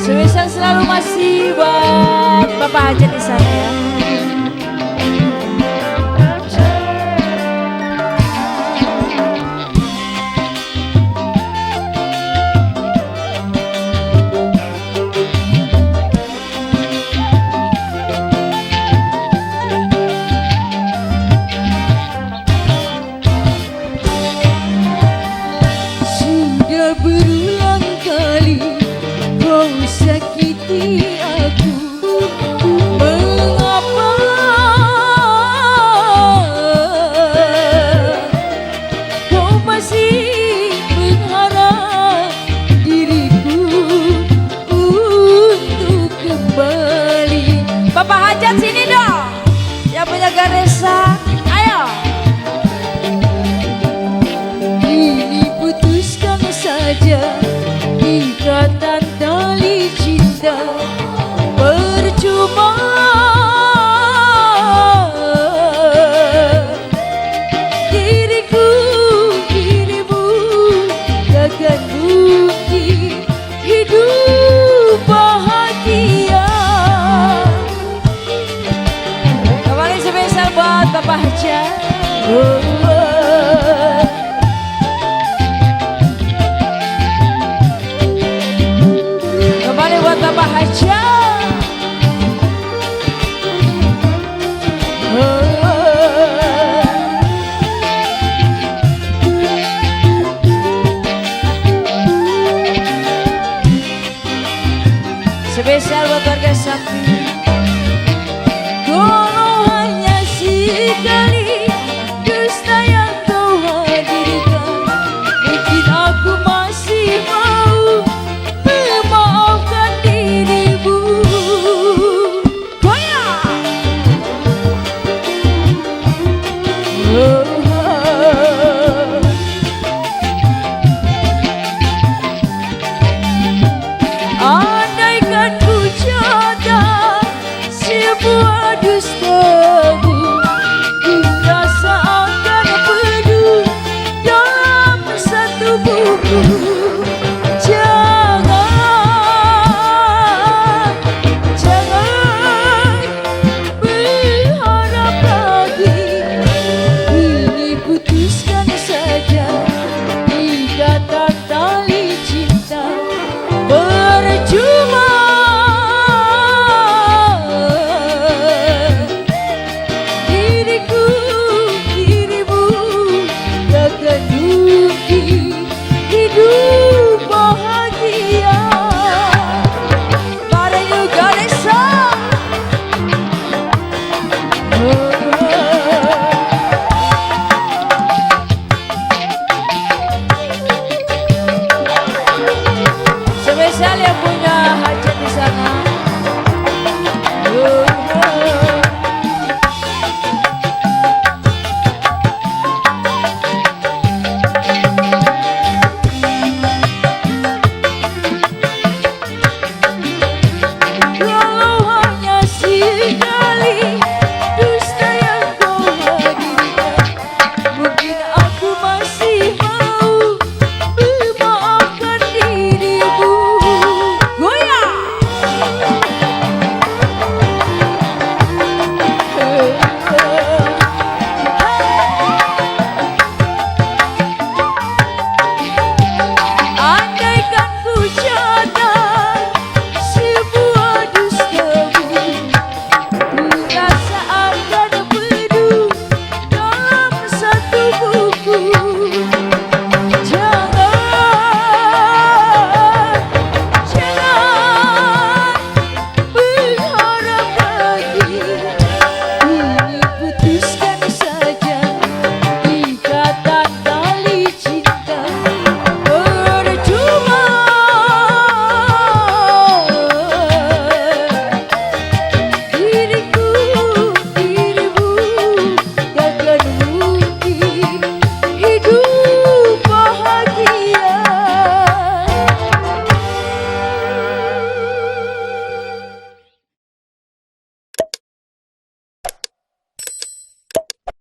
Spesial selalu masih buat Bapak Hajat di sana ya. Sudah berulang kali kau sakiti aku, mengapa kau masih mengharap diriku untuk kembali? Bapak Hajat sini dong, yang punya Ganesha, ayo. Kini putuskan saja ikatan tali cinta, percuma diriku dirimu takkan mungkin hidup bahagia. Kembali spesial buat Bapak Hajat. Kembali buat Bapak Hajat. Spesial buat warga Sakti. Kalau hanya sekali dusta yang kau hadirkan, mungkin aku masih mau memaafkan dirimu. Goyang. Andaikan ku catat sebuah dustamu, ku rasa akan penuh dalam satu buku. Jangan, jangan berharap lagi. Ini putuskan saja ikatan tali cinta, percuma diriku dirimu takkan mungkin hidup bahagia. Pada you Ganesha. Spesial yang punya Hajat.